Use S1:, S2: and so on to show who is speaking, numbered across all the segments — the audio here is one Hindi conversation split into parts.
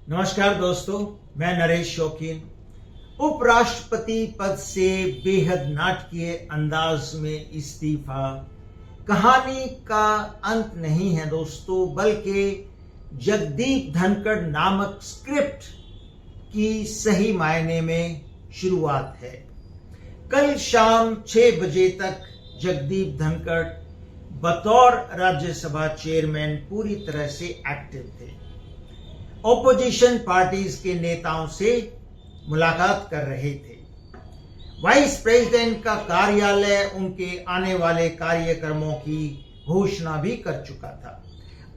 S1: नमस्कार दोस्तों, मैं नरेश शौकीन। उपराष्ट्रपति पद से बेहद नाटकीय अंदाज में इस्तीफा कहानी का अंत नहीं है दोस्तों, बल्कि जगदीप धनखड़ नामक स्क्रिप्ट की सही मायने में शुरुआत है। कल शाम 6 बजे तक जगदीप धनखड़ बतौर राज्यसभा चेयरमैन पूरी तरह से एक्टिव थे। ओपोजिशन पार्टीज के नेताओं से मुलाकात कर रहे थे। वाइस प्रेसिडेंट का कार्यालय उनके आने वाले कार्यक्रमों की घोषणा भी कर चुका था।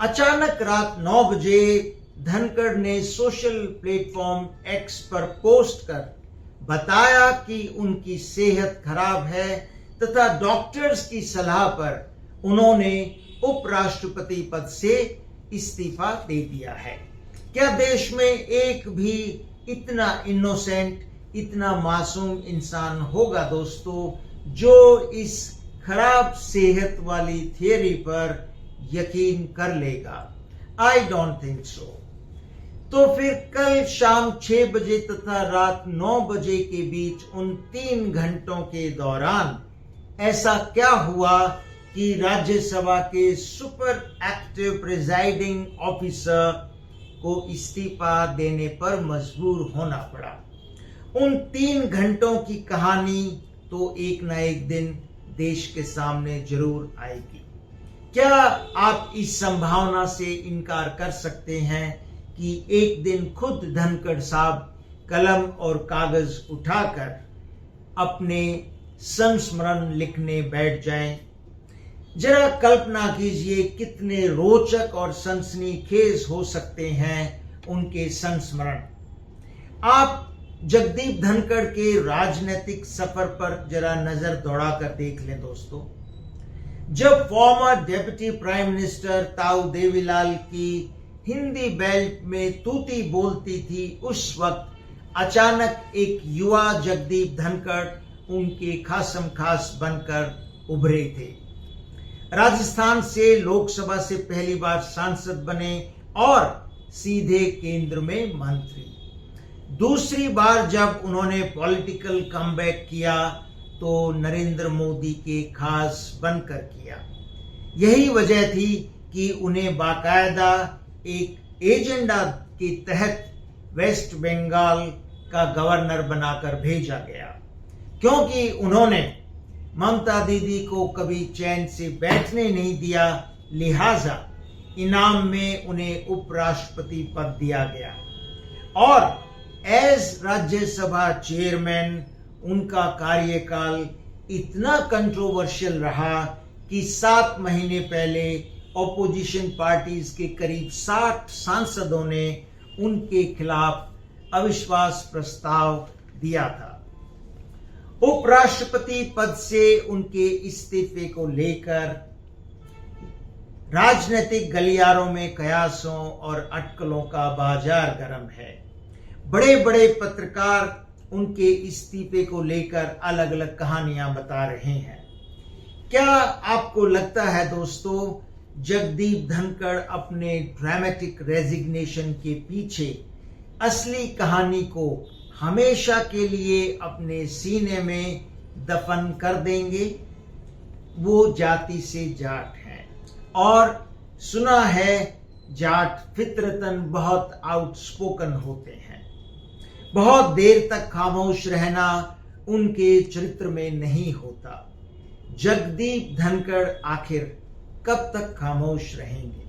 S1: अचानक रात 9 बजे धनखड़ ने सोशल प्लेटफॉर्म एक्स पर पोस्ट कर बताया कि उनकी सेहत खराब है तथा डॉक्टर्स की सलाह पर उन्होंने उपराष्ट्रपति पद से इस्तीफा दे दिया है। क्या देश में एक भी इतना इनोसेंट, इतना मासूम इंसान होगा दोस्तों, जो इस खराब सेहत वाली थियरी पर यकीन कर लेगा? I don't think so. तो फिर कल शाम 6 बजे तथा रात 9 बजे के बीच उन 3 घंटों के दौरान ऐसा क्या हुआ कि राज्यसभा के सुपर एक्टिव प्रिजाइडिंग ऑफिसर को इस्तीफा देने पर मजबूर होना पड़ा? उन 3 घंटों की कहानी तो एक ना एक दिन देश के सामने जरूर आएगी। क्या आप इस संभावना से इनकार कर सकते हैं कि एक दिन खुद धनखड़ साहब कलम और कागज उठाकर अपने संस्मरण लिखने बैठ जाएं? जरा कल्पना कीजिए कितने रोचक और सनसनीखेज हो सकते हैं उनके संस्मरण। आप जगदीप धनखड़ के राजनीतिक सफर पर जरा नजर दौड़ाकर देख लें दोस्तों। जब फॉर्मर डिप्टी प्राइम मिनिस्टर ताऊ देवीलाल की हिंदी बेल्ट में तूती बोलती थी, उस वक्त अचानक एक युवा जगदीप धनखड़ उनके खासम खास बनकर उभरे थे। राजस्थान से लोकसभा से पहली बार सांसद बने और सीधे केंद्र में मंत्री। दूसरी बार जब उन्होंने पॉलिटिकल कमबैक किया तो नरेंद्र मोदी के खास बनकर किया। यही वजह थी कि उन्हें बाकायदा एक एजेंडा के तहत वेस्ट बंगाल का गवर्नर बनाकर भेजा गया, क्योंकि उन्होंने ममता दीदी को कभी चैन से बैठने नहीं दिया, लिहाजा इनाम में उन्हें उपराष्ट्रपति पद दिया गया। और एज राज्यसभा चेयरमैन उनका कार्यकाल इतना कंट्रोवर्शियल रहा कि 7 महीने पहले ऑपोजिशन पार्टीज के करीब 60 सांसदों ने उनके खिलाफ अविश्वास प्रस्ताव दिया था। उपराष्ट्रपति पद से उनके इस्तीफे को लेकर राजनीतिक गलियारों में कयासों और अटकलों का बाजार गर्म है। बड़े बड़े पत्रकार उनके इस्तीफे को लेकर अलग अलग कहानियां बता रहे हैं। क्या आपको लगता है दोस्तों, जगदीप धनखड़ अपने ड्रामेटिक रेजिग्नेशन के पीछे असली कहानी को हमेशा के लिए अपने सीने में दफन कर देंगे? वो जाति से जाट हैं और सुना है जाट फितरतन बहुत आउटस्पोकन होते हैं। बहुत देर तक खामोश रहना उनके चरित्र में नहीं होता। जगदीप धनखड़ आखिर कब तक खामोश रहेंगे?